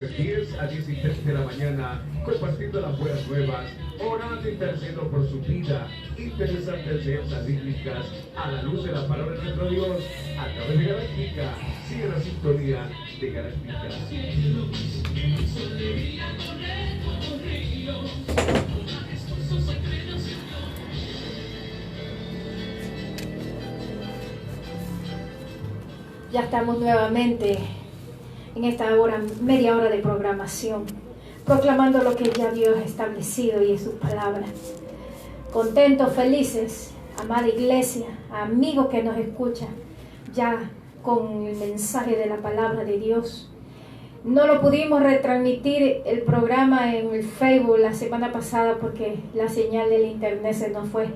10 a 10 y 30 de la mañana, compartiendo las buenas nuevas, orando y intercediendo por su vida, interesantes enseñanzas bíblicas a la luz de la palabra de nuestro Dios, a través de Galáctica. Sigue la sintonía de Galáctica. Ya estamos nuevamente en esta hora, media hora de programación, proclamando lo que ya Dios ha establecido y es su palabra. Contentos, felices, amada iglesia, amigos que nos escuchan, ya con el mensaje de la palabra de Dios. No lo pudimos retransmitir el programa en el Facebook la semana pasada porque la señal del internet se nos fue.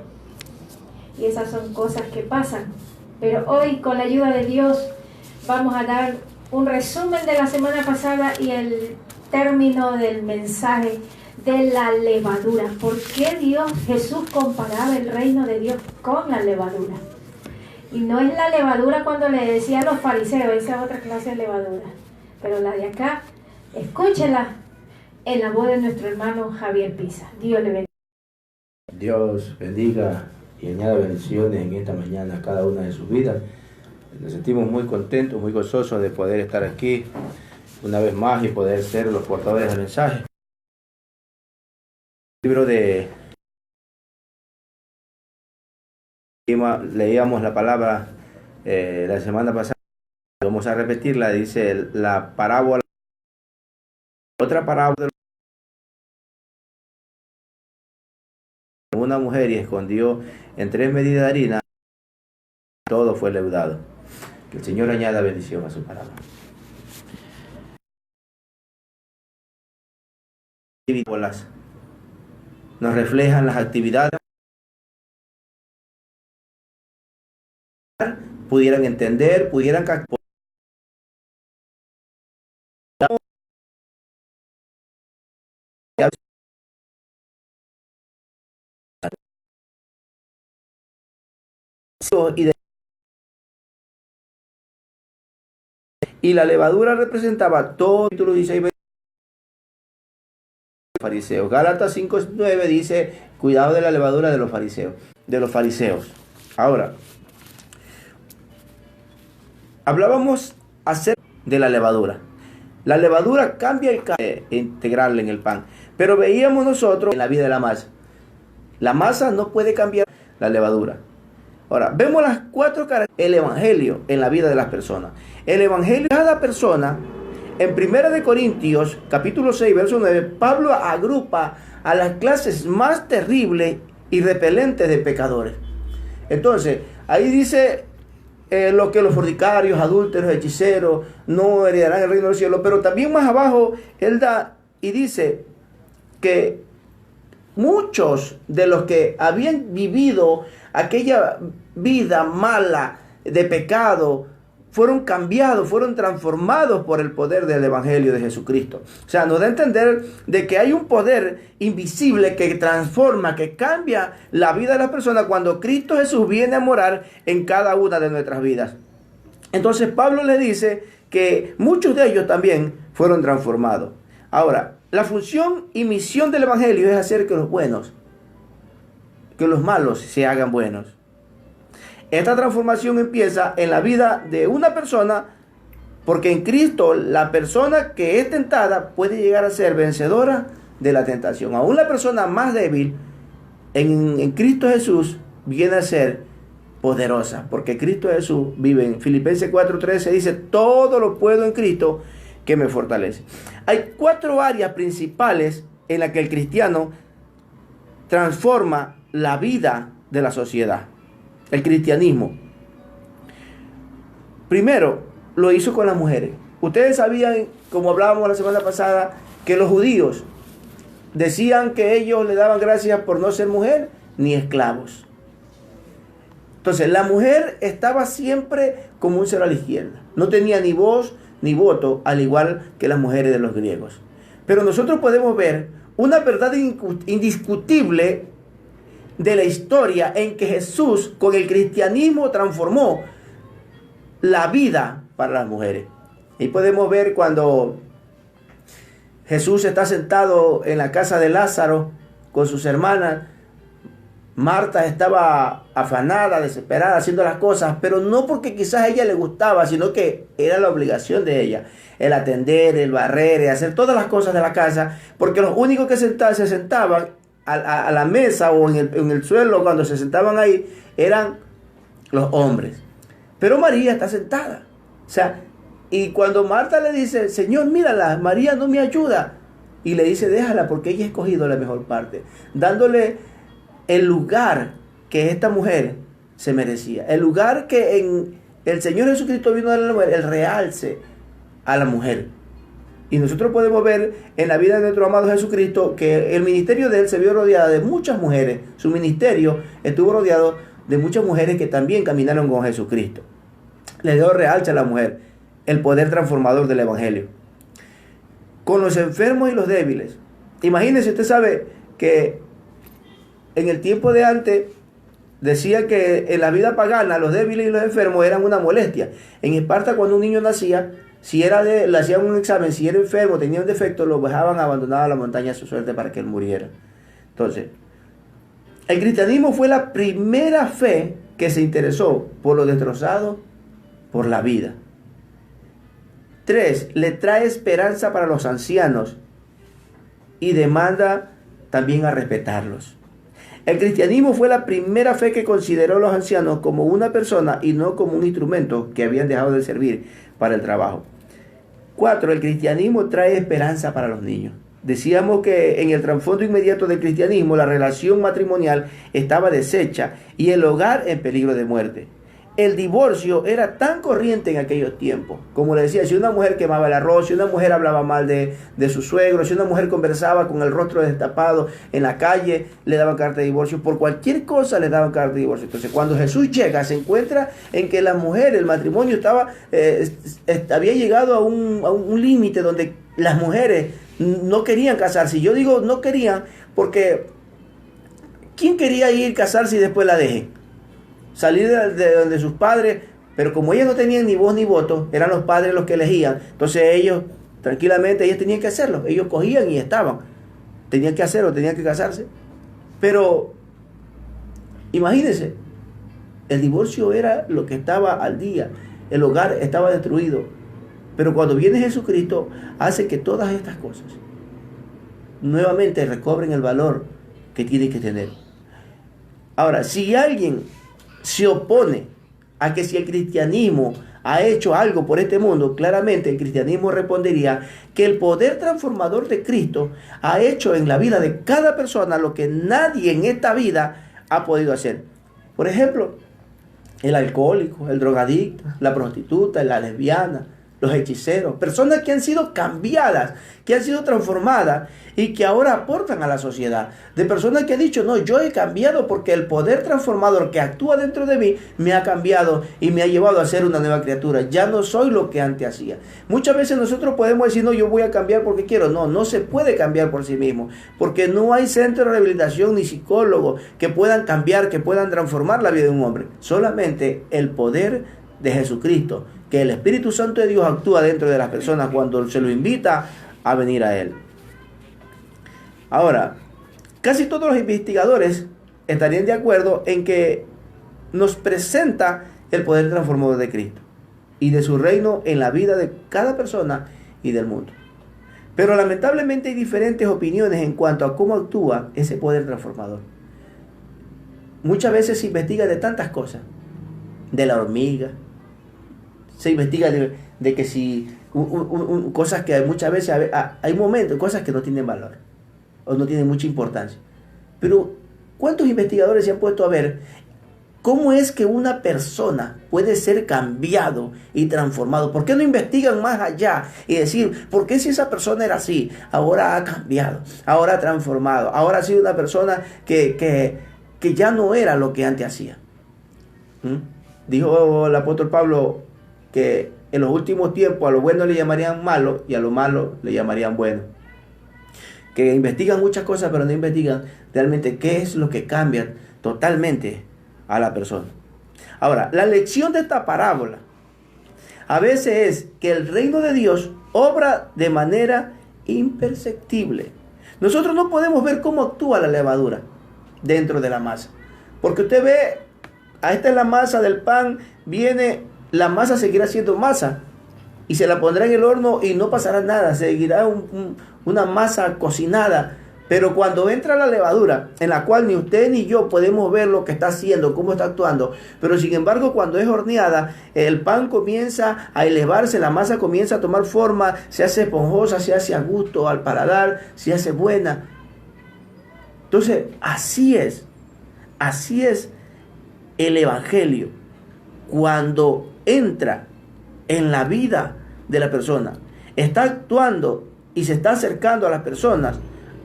Y esas son cosas que pasan. Pero hoy, con la ayuda de Dios, vamos a dar un resumen de la semana pasada y el término del mensaje de la levadura. ¿Por qué Jesús comparaba el reino de Dios con la levadura? Y no es la levadura cuando le decía a los fariseos, esa es otra clase de levadura. Pero la de acá, escúchela en la voz de nuestro hermano Javier Pisa. Dios le bendiga. Dios bendiga y añada bendiciones en esta mañana a cada una de sus vidas. Nos sentimos muy contentos, muy gozosos de poder estar aquí una vez más y poder ser los portadores del mensaje. El libro de... Leíamos la palabra la semana pasada, vamos a repetirla, dice la parábola, otra parábola de una mujer y escondió en 3 medidas de harina, todo fue leudado. Que el Señor añada bendición a su palabra. Nos reflejan las actividades, pudieran entender, pudieran captar. Y la levadura representaba todo. Capítulo 16, fariseos. Gálatas 5:9 dice, cuidado de la levadura de los fariseos. Ahora, hablábamos acerca de la levadura. La levadura cambia el integral en el pan, pero veíamos nosotros en la vida de la masa. La masa no puede cambiar la levadura. Ahora, vemos las 4 características del evangelio en la vida de las personas. El evangelio de cada persona, en 1 Corintios, capítulo 6, verso 9, Pablo agrupa a las clases más terribles y repelentes de pecadores. Entonces, ahí dice lo que los fornicarios, adúlteros, hechiceros no heredarán el reino del cielo. Pero también más abajo, él da y dice que muchos de los que habían vivido aquella vida mala de pecado fueron cambiados, fueron transformados por el poder del evangelio de Jesucristo. O sea, nos da a entender de que hay un poder invisible que transforma, que cambia la vida de las personas cuando Cristo Jesús viene a morar en cada una de nuestras vidas. Entonces Pablo le dice que muchos de ellos también fueron transformados. Ahora, la función y misión del evangelio es hacer que los buenos, que los malos se hagan buenos. Esta transformación empieza en la vida de una persona, porque en Cristo la persona que es tentada puede llegar a ser vencedora de la tentación. Aún la persona más débil en Cristo Jesús viene a ser poderosa, porque Cristo Jesús vive en Filipenses 4:13, dice, todo lo puedo en Cristo que me fortalece. Hay 4 áreas principales en las que el cristiano transforma la vida de la sociedad. El cristianismo. Primero, lo hizo con las mujeres. Ustedes sabían, como hablábamos la semana pasada, que los judíos decían que ellos le daban gracias por no ser mujer ni esclavos. Entonces, la mujer estaba siempre como un cero a la izquierda. No tenía ni voz ni voto, al igual que las mujeres de los griegos. Pero nosotros podemos ver una verdad indiscutible de la historia en que Jesús con el cristianismo transformó la vida para las mujeres. Y podemos ver cuando Jesús está sentado en la casa de Lázaro con sus hermanas. Marta estaba afanada, desesperada, haciendo las cosas, pero no porque quizás a ella le gustaba, sino que era la obligación de ella, el atender, el barrer, el hacer todas las cosas de la casa, porque los únicos que se sentaban a la mesa o en el suelo cuando se sentaban ahí eran los hombres. Pero María está sentada. O sea, y cuando Marta le dice, Señor, mírala, María no me ayuda, y le dice, déjala porque ella ha escogido la mejor parte, dándole el lugar que esta mujer se merecía, el lugar que en el Señor Jesucristo vino a la mujer, el realce a la mujer. Y nosotros podemos ver en la vida de nuestro amado Jesucristo que el ministerio de él se vio rodeado de muchas mujeres. Su ministerio estuvo rodeado de muchas mujeres que también caminaron con Jesucristo. Le dio realce a la mujer, el poder transformador del evangelio. Con los enfermos y los débiles. Imagínense, usted sabe que en el tiempo de antes decía que en la vida pagana los débiles y los enfermos eran una molestia. En Esparta, cuando un niño nacía, le hacían un examen, si era enfermo, tenía un defecto, lo dejaban abandonado a la montaña a su suerte para que él muriera. Entonces, el cristianismo fue la primera fe que se interesó por los destrozados, por la vida. 3. Le trae esperanza para los ancianos y demanda también a respetarlos. El cristianismo fue la primera fe que consideró a los ancianos como una persona y no como un instrumento que habían dejado de servir para el trabajo. 4. El cristianismo trae esperanza para los niños. Decíamos que en el trasfondo inmediato del cristianismo la relación matrimonial estaba deshecha y el hogar en peligro de muerte. El divorcio era tan corriente en aquellos tiempos. Como le decía, si una mujer quemaba el arroz, si una mujer hablaba mal de su suegro, si una mujer conversaba con el rostro destapado en la calle, le daban carta de divorcio. Por cualquier cosa le daban carta de divorcio. Entonces, cuando Jesús llega, se encuentra en que la mujer, el matrimonio había llegado a un límite donde las mujeres no querían casarse. Y yo digo no querían porque ¿quién quería ir a casarse y después la dejen? Salir de donde sus padres, pero como ellas no tenían ni voz ni voto, eran los padres los que elegían, entonces ellos, tranquilamente, ellos tenían que hacerlo, ellos cogían y estaban, tenían que hacerlo, tenían que casarse. Pero, imagínense, el divorcio era lo que estaba al día, el hogar estaba destruido, pero cuando viene Jesucristo, hace que todas estas cosas nuevamente recobren el valor que tienen que tener. Ahora, si alguien se opone a que si el cristianismo ha hecho algo por este mundo, claramente el cristianismo respondería que el poder transformador de Cristo ha hecho en la vida de cada persona lo que nadie en esta vida ha podido hacer. Por ejemplo, el alcohólico, el drogadicto, la prostituta, la lesbiana, los hechiceros, personas que han sido cambiadas, que han sido transformadas y que ahora aportan a la sociedad. De personas que han dicho, no, yo he cambiado porque el poder transformador que actúa dentro de mí me ha cambiado y me ha llevado a ser una nueva criatura. Ya no soy lo que antes hacía. Muchas veces nosotros podemos decir, no, yo voy a cambiar porque quiero. No, no se puede cambiar por sí mismo, porque no hay centro de rehabilitación ni psicólogos que puedan cambiar, que puedan transformar la vida de un hombre. Solamente el poder de Jesucristo, que el Espíritu Santo de Dios actúa dentro de las personas cuando se lo invita a venir a Él. Ahora, casi todos los investigadores estarían de acuerdo en que nos presenta el poder transformador de Cristo y de su reino en la vida de cada persona y del mundo. Pero lamentablemente hay diferentes opiniones en cuanto a cómo actúa ese poder transformador. Muchas veces se investiga de tantas cosas, de la hormiga, se investiga de que si cosas que muchas veces hay momentos, cosas que no tienen valor o no tienen mucha importancia. Pero ¿cuántos investigadores se han puesto a ver cómo es que una persona puede ser cambiado y transformado? ¿Por qué no investigan más allá y decir, ¿por qué si esa persona era así, ahora ha cambiado, ahora ha transformado, ahora ha sido una persona que ya no era lo que antes hacía? Dijo el apóstol Pablo que en los últimos tiempos a lo bueno le llamarían malo y a lo malo le llamarían bueno. Que investigan muchas cosas, pero no investigan realmente qué es lo que cambia totalmente a la persona. Ahora, la lección de esta parábola a veces es que el reino de Dios obra de manera imperceptible. Nosotros no podemos ver cómo actúa la levadura dentro de la masa. Porque usted ve, esta es la masa del pan, viene, la masa seguirá siendo masa. Y se la pondrá en el horno y no pasará nada, seguirá una masa cocinada. Pero cuando entra la levadura, en la cual ni usted ni yo podemos ver lo que está haciendo, cómo está actuando, pero sin embargo cuando es horneada, el pan comienza a elevarse, la masa comienza a tomar forma, se hace esponjosa, se hace a gusto al paladar, se hace buena. Entonces, así es el Evangelio cuando entra en la vida de la persona, está actuando y se está acercando a las personas,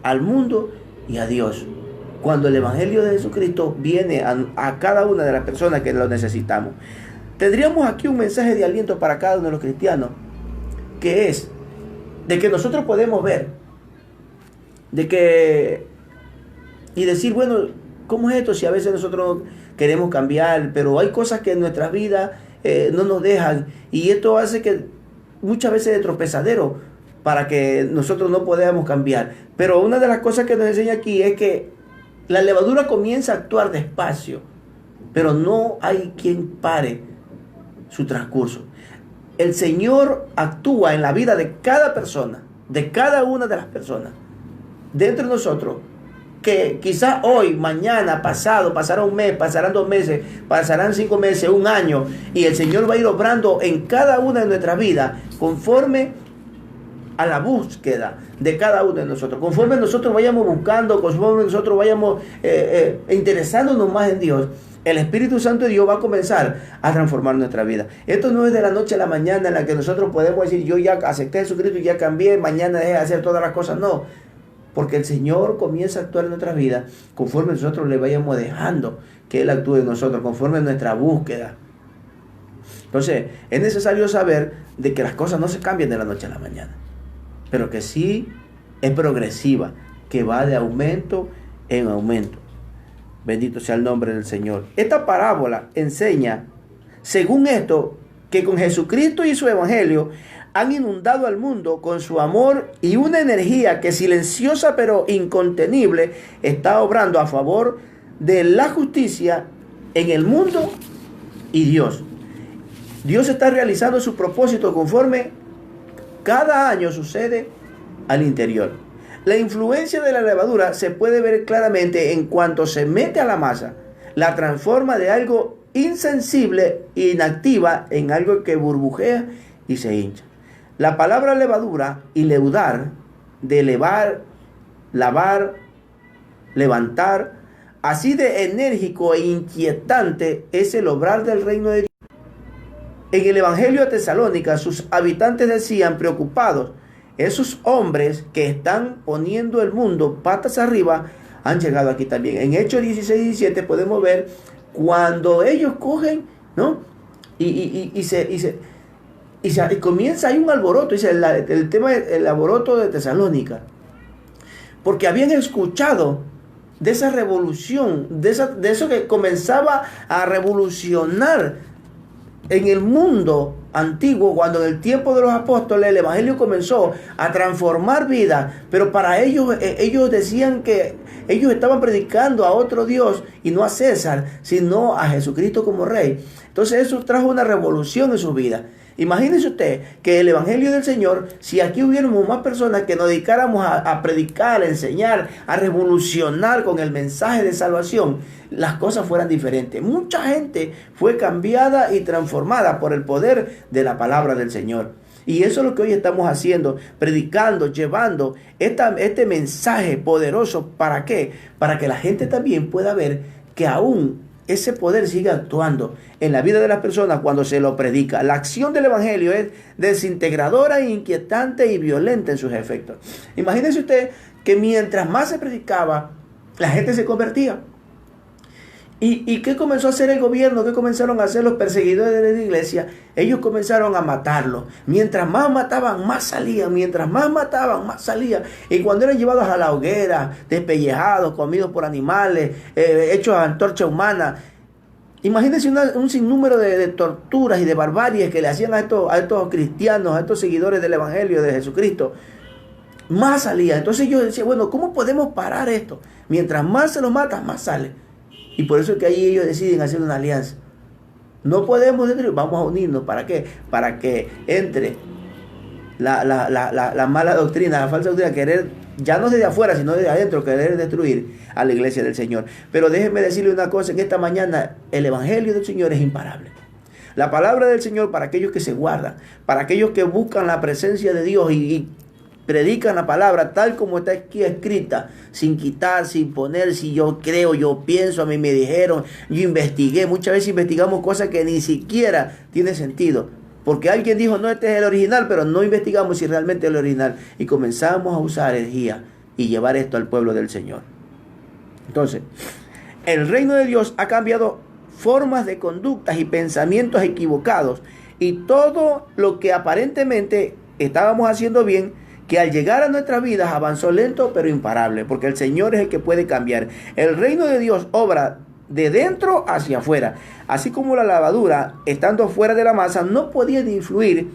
al mundo y a Dios. Cuando el Evangelio de Jesucristo viene a cada una de las personas que lo necesitamos. Tendríamos aquí un mensaje de aliento para cada uno de los cristianos, que es de que nosotros podemos ver, y decir, bueno, ¿cómo es esto? Si a veces nosotros queremos cambiar, pero hay cosas que en nuestras vidas no nos dejan, y esto hace que muchas veces de tropezadero para que nosotros no podamos cambiar. Pero una de las cosas que nos enseña aquí es que la levadura comienza a actuar despacio, pero no hay quien pare su transcurso. El Señor actúa en la vida de cada persona, de cada una de las personas dentro de nosotros, que quizás hoy, mañana, pasado, pasará un mes, pasarán 2 meses, pasarán 5 meses, 1 año, y el Señor va a ir obrando en cada una de nuestras vidas conforme a la búsqueda de cada uno de nosotros. Conforme nosotros vayamos buscando, conforme nosotros vayamos interesándonos más en Dios, el Espíritu Santo de Dios va a comenzar a transformar nuestra vida. Esto no es de la noche a la mañana en la que nosotros podemos decir, yo ya acepté a Jesucristo y ya cambié, mañana dejé de hacer todas las cosas. No, porque el Señor comienza a actuar en nuestras vidas conforme nosotros le vayamos dejando que Él actúe en nosotros, conforme a nuestra búsqueda. Entonces, es necesario saber de que las cosas no se cambian de la noche a la mañana, pero que sí es progresiva, que va de aumento en aumento. Bendito sea el nombre del Señor. Esta parábola enseña, según esto, que con Jesucristo y su Evangelio han inundado al mundo con su amor y una energía que silenciosa pero incontenible está obrando a favor de la justicia en el mundo y Dios. Dios está realizando su propósito conforme cada año sucede al interior. La influencia de la levadura se puede ver claramente en cuanto se mete a la masa, la transforma de algo insensible e inactiva en algo que burbujea y se hincha. La palabra levadura y leudar, de elevar, lavar, levantar, así de enérgico e inquietante es el obrar del reino de Dios. En el Evangelio de Tesalónica, sus habitantes decían preocupados, esos hombres que están poniendo el mundo patas arriba han llegado aquí también. En Hechos 16 y 17 podemos ver cuando ellos cogen, ¿no? Y comienza, hay un alboroto, dice el tema del alboroto de Tesalónica, porque habían escuchado de esa revolución, de eso que comenzaba a revolucionar en el mundo antiguo, cuando en el tiempo de los apóstoles el Evangelio comenzó a transformar vidas, pero para ellos decían que ellos estaban predicando a otro Dios y no a César, sino a Jesucristo como Rey. Entonces eso trajo una revolución en su vida. Imagínense usted que el Evangelio del Señor, si aquí hubiéramos más personas que nos dedicáramos a predicar, a enseñar, a revolucionar con el mensaje de salvación, las cosas fueran diferentes. Mucha gente fue cambiada y transformada por el poder de la palabra del Señor. Y eso es lo que hoy estamos haciendo, predicando, llevando este mensaje poderoso. ¿Para qué? Para que la gente también pueda ver que aún ese poder sigue actuando en la vida de las personas cuando se lo predica. La acción del Evangelio es desintegradora, inquietante y violenta en sus efectos. Imagínense usted que mientras más se predicaba, la gente se convertía. ¿Y qué comenzó a hacer el gobierno? ¿Qué comenzaron a hacer los perseguidores de la iglesia? Ellos comenzaron a matarlos. Mientras más mataban, más salían. Mientras más mataban, más salían. Y cuando eran llevados a la hoguera, despellejados, comidos por animales, hechos a antorcha humana. Imagínense un sinnúmero de torturas y de barbaries que le hacían a estos cristianos, a estos seguidores del Evangelio de Jesucristo. más salía. Entonces yo decía, bueno, ¿cómo podemos parar esto? Mientras más se los mata, más sale. Y por eso es que ahí ellos deciden hacer una alianza. No podemos destruir, vamos a unirnos. ¿Para qué? Para que entre la mala doctrina, la falsa doctrina, querer, ya no desde afuera, sino desde adentro, querer destruir a la iglesia del Señor. Pero déjenme decirle una cosa, en esta mañana el evangelio del Señor es imparable. La palabra del Señor para aquellos que se guardan, para aquellos que buscan la presencia de Dios y predican la palabra tal como está aquí escrita, sin quitar, sin poner, si yo creo, yo pienso, a mí me dijeron, yo investigué. Muchas veces investigamos cosas que ni siquiera tienen sentido, porque alguien dijo, no, este es el original, pero no investigamos si realmente es el original, y comenzamos a usar herejía y llevar esto al pueblo del Señor. Entonces, el reino de Dios ha cambiado formas de conductas y pensamientos equivocados, y todo lo que aparentemente estábamos haciendo bien, que al llegar a nuestras vidas avanzó lento pero imparable, porque el Señor es el que puede cambiar. El reino de Dios obra de dentro hacia afuera, así como la levadura, estando fuera de la masa, no podía influir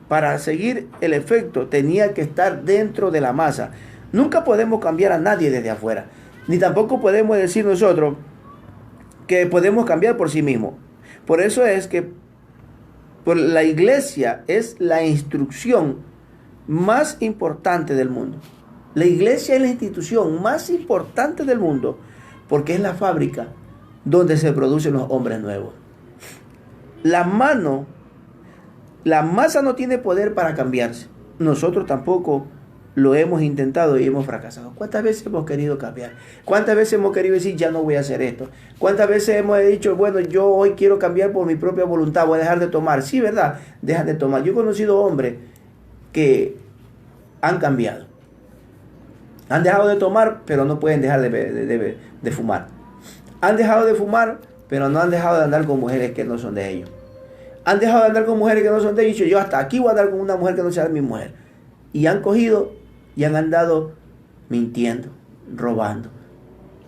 para seguir el efecto, tenía que estar dentro de la masa. Nunca podemos cambiar a nadie desde afuera, ni tampoco podemos decir nosotros que podemos cambiar por sí mismos. Por eso es que la iglesia es la instrucción más importante del mundo. La iglesia es la institución más importante del mundo, porque es la fábrica donde se producen los hombres nuevos. La masa no tiene poder para cambiarse. Nosotros tampoco lo hemos intentado y hemos fracasado. ¿Cuántas veces hemos querido cambiar? ¿Cuántas veces hemos querido decir, ya no voy a hacer esto? ¿Cuántas veces hemos dicho, bueno, yo hoy quiero cambiar por mi propia voluntad, voy a dejar de tomar? Sí, ¿verdad? Dejan de tomar. Yo he conocido hombres que han cambiado. Han dejado de tomar, pero no pueden dejar de fumar. Han dejado de fumar, pero no han dejado de andar con mujeres que no son de ellos. Han dejado de andar con mujeres que no son de ellos. Yo hasta aquí voy a andar con una mujer que no sea mi mujer. Y han cogido y han andado mintiendo, robando.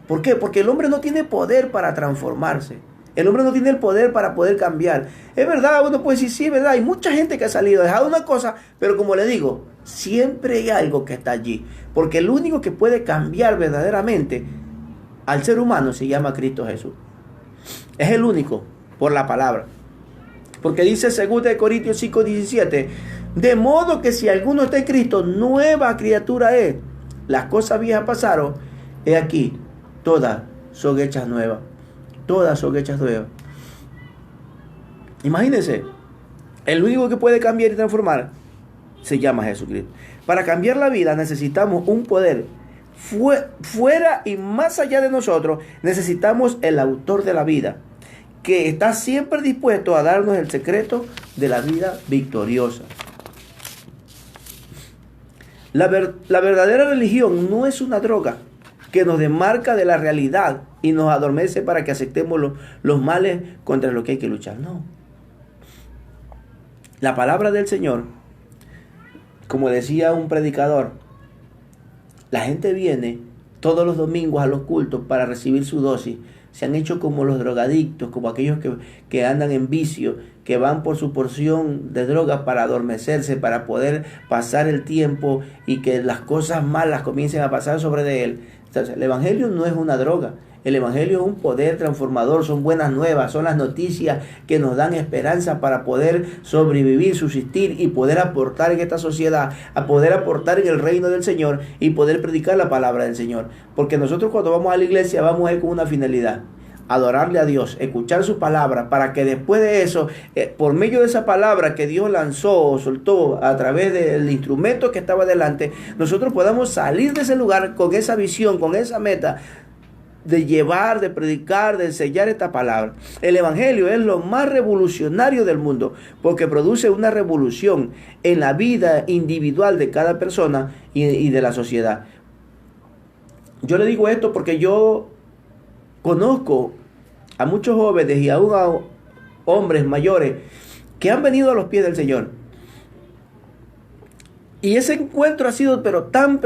¿Por qué? Porque el hombre no tiene poder para transformarse. El hombre no tiene el poder para poder cambiar. Es verdad, uno puede decir, sí, es verdad. Hay mucha gente que ha salido, ha dejado una cosa, pero como le digo, siempre hay algo que está allí. Porque el único que puede cambiar verdaderamente al ser humano se llama Cristo Jesús. Es el único, por la palabra. Porque dice 2 Corintios 5:17, de modo que si alguno está en Cristo, nueva criatura es. Las cosas viejas pasaron, he aquí, todas son hechas nuevas. Todas son hechas nuevas. Imagínense, el único que puede cambiar y transformar se llama Jesucristo. Para cambiar la vida necesitamos un poder fuera y más allá de nosotros. Necesitamos el autor de la vida, que está siempre dispuesto a darnos el secreto de la vida victoriosa. La verdadera religión no es una droga que nos desmarca de la realidad y nos adormece para que aceptemos los males contra los que hay que luchar. No. La palabra del Señor, como decía un predicador, la gente viene todos los domingos a los cultos para recibir su dosis. Se han hecho como los drogadictos, como aquellos que andan en vicio, que van por su porción de drogas para adormecerse, para poder pasar el tiempo y que las cosas malas comiencen a pasar sobre de él. Entonces, el evangelio no es una droga. El evangelio es un poder transformador, son buenas nuevas, son las noticias que nos dan esperanza para poder sobrevivir, subsistir y poder aportar en esta sociedad, a poder aportar en el reino del Señor y poder predicar la palabra del Señor. Porque nosotros cuando vamos a la iglesia vamos a ir con una finalidad: adorarle a Dios, escuchar su palabra, para que después de eso, por medio de esa palabra que Dios lanzó o soltó a través del instrumento que estaba delante, nosotros podamos salir de ese lugar con esa visión, con esa meta de llevar, de predicar, de enseñar esta palabra. El evangelio es lo más revolucionario del mundo, porque produce una revolución en la vida individual de cada persona y de la sociedad. Yo le digo esto porque yo conozco a muchos jóvenes y aún a hombres mayores que han venido a los pies del Señor. Y ese encuentro ha sido pero tan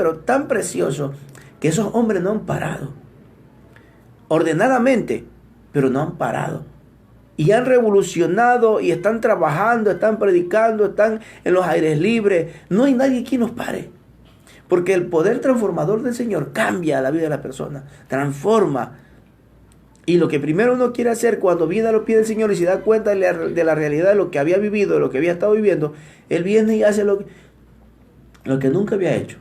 precioso, que esos hombres no han parado. Ordenadamente, pero no han parado. Y han revolucionado y están trabajando, están predicando, están en los aires libres. No hay nadie que nos pare. Porque el poder transformador del Señor cambia la vida de la persona, transforma. Y lo que primero uno quiere hacer cuando viene a los pies del Señor y se da cuenta de la realidad de lo que había vivido, de lo que había estado viviendo, Él viene y hace lo que nunca había hecho,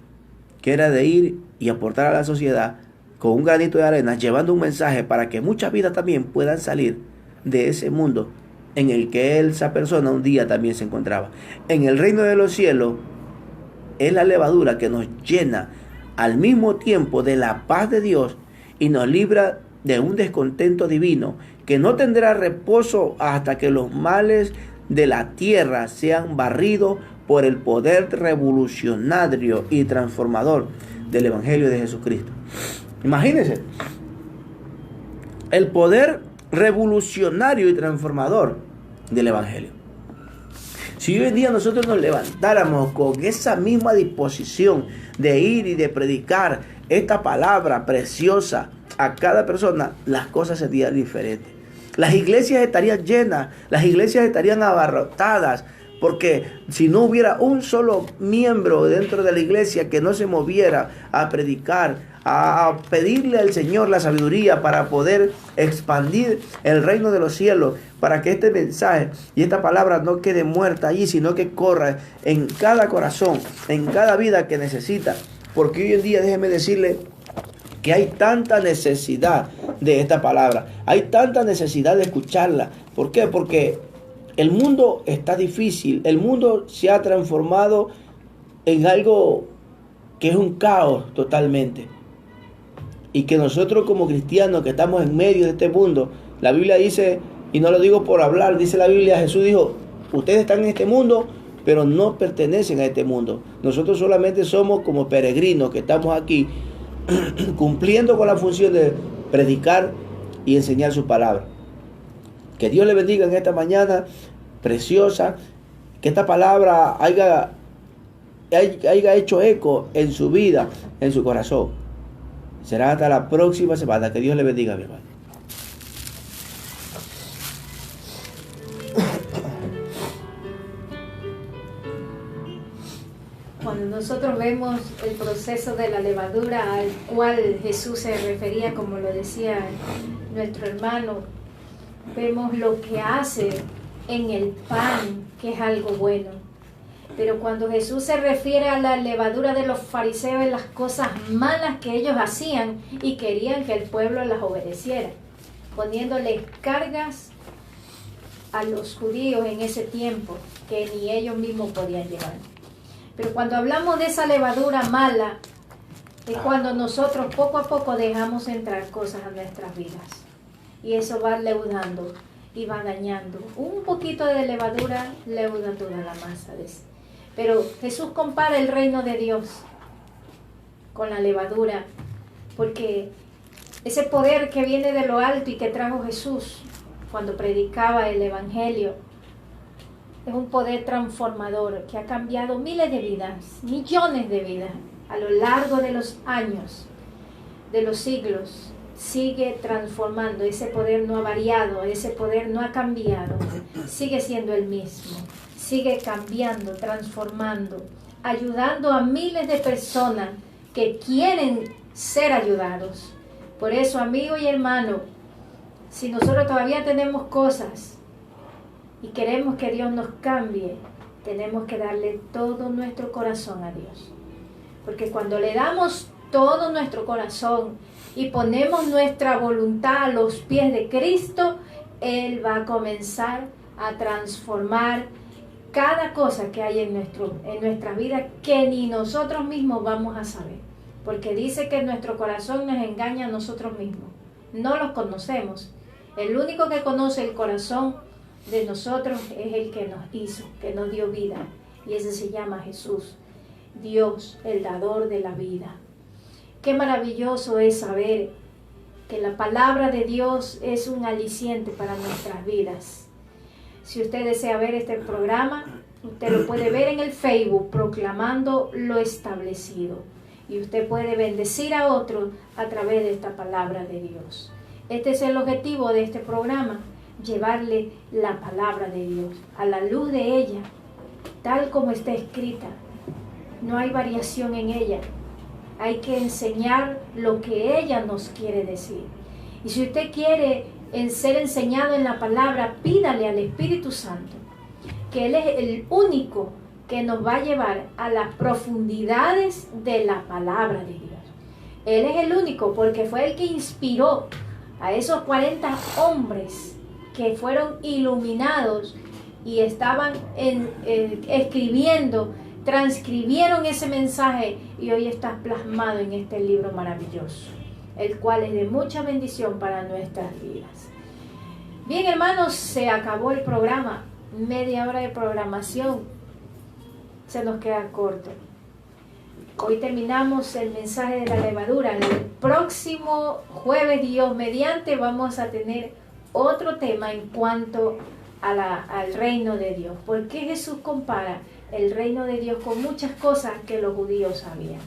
que era de ir y aportar a la sociedad con un granito de arena, llevando un mensaje para que muchas vidas también puedan salir de ese mundo en el que esa persona un día también se encontraba. En el reino de los cielos es la levadura que nos llena al mismo tiempo de la paz de Dios y nos libra de un descontento divino que no tendrá reposo hasta que los males de la tierra sean barridos por el poder revolucionario y transformador del Evangelio de Jesucristo. Imagínense, el poder revolucionario y transformador del Evangelio. Si hoy en día nosotros nos levantáramos con esa misma disposición de ir y de predicar esta palabra preciosa a cada persona, las cosas serían diferentes. Las iglesias estarían llenas, las iglesias estarían abarrotadas, porque si no hubiera un solo miembro dentro de la iglesia que no se moviera a predicar, a pedirle al Señor la sabiduría para poder expandir el reino de los cielos, para que este mensaje y esta palabra no quede muerta allí, sino que corra en cada corazón, en cada vida que necesita. Porque hoy en día, déjeme decirle que hay tanta necesidad de esta palabra, hay tanta necesidad de escucharla. ¿Por qué? Porque el mundo está difícil, el mundo se ha transformado en algo que es un caos totalmente. Y que nosotros como cristianos que estamos en medio de este mundo, la Biblia dice, y no lo digo por hablar, dice la Biblia, Jesús dijo, ustedes están en este mundo, pero no pertenecen a este mundo. Nosotros solamente somos como peregrinos que estamos aquí cumpliendo con la función de predicar y enseñar su palabra. Que Dios le bendiga en esta mañana preciosa, que esta palabra haya hecho eco en su vida, en su corazón. Será hasta la próxima semana. Que Dios le bendiga, mi hermano. Cuando nosotros vemos el proceso de la levadura al cual Jesús se refería, como lo decía nuestro hermano, vemos lo que hace en el pan, que es algo bueno. Pero cuando Jesús se refiere a la levadura de los fariseos y las cosas malas que ellos hacían y querían que el pueblo las obedeciera, poniéndoles cargas a los judíos en ese tiempo que ni ellos mismos podían llevar. Pero cuando hablamos de esa levadura mala, es cuando nosotros poco a poco dejamos entrar cosas a nuestras vidas. Y eso va leudando y va dañando. Un poquito de levadura leuda toda la masa. Pero Jesús compara el reino de Dios con la levadura, porque ese poder que viene de lo alto y que trajo Jesús cuando predicaba el Evangelio, es un poder transformador que ha cambiado miles de vidas, millones de vidas, a lo largo de los años, de los siglos. Sigue transformando, ese poder no ha variado, ese poder no ha cambiado, sigue siendo el mismo, sigue cambiando, transformando, ayudando a miles de personas que quieren ser ayudados. Por eso, amigo y hermano, si nosotros todavía tenemos cosas y queremos que Dios nos cambie, tenemos que darle todo nuestro corazón a Dios. Porque cuando le damos todo nuestro corazón y ponemos nuestra voluntad a los pies de Cristo, Él va a comenzar a transformar cada cosa que hay en nuestra vida que ni nosotros mismos vamos a saber. Porque dice que nuestro corazón nos engaña a nosotros mismos. No los conocemos. El único que conoce el corazón de nosotros es el que nos hizo, que nos dio vida. Y ese se llama Jesús, Dios, el dador de la vida. Qué maravilloso es saber que la palabra de Dios es un aliciente para nuestras vidas. Si usted desea ver este programa, usted lo puede ver en el Facebook, Proclamando lo Establecido. Y usted puede bendecir a otros a través de esta palabra de Dios. Este es el objetivo de este programa, llevarle la palabra de Dios a la luz de ella, tal como está escrita, no hay variación en ella. Hay que enseñar lo que ella nos quiere decir. Y si usted quiere ser enseñado en la palabra, pídale al Espíritu Santo, que Él es el único que nos va a llevar a las profundidades de la palabra de Dios. Él es el único, porque fue el que inspiró a esos 40 hombres que fueron iluminados y estaban escribiendo, transcribieron ese mensaje y hoy está plasmado en este libro maravilloso, el cual es de mucha bendición para nuestras vidas. Bien, hermanos, se acabó el programa. Media hora de programación se nos queda corto. Hoy terminamos el mensaje de la levadura. El próximo jueves, Dios mediante, vamos a tener otro tema en cuanto al reino de Dios. Porque Jesús compara el reino de Dios con muchas cosas que los judíos sabían.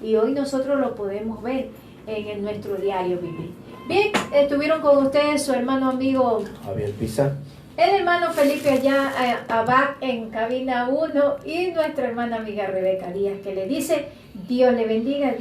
Y hoy nosotros lo podemos ver en nuestro diario vivir. Bien, estuvieron con ustedes su hermano amigo Javier Pizarro, el hermano Felipe allá Abad en cabina 1 y nuestra hermana amiga Rebeca Díaz, que le dice: Dios le bendiga.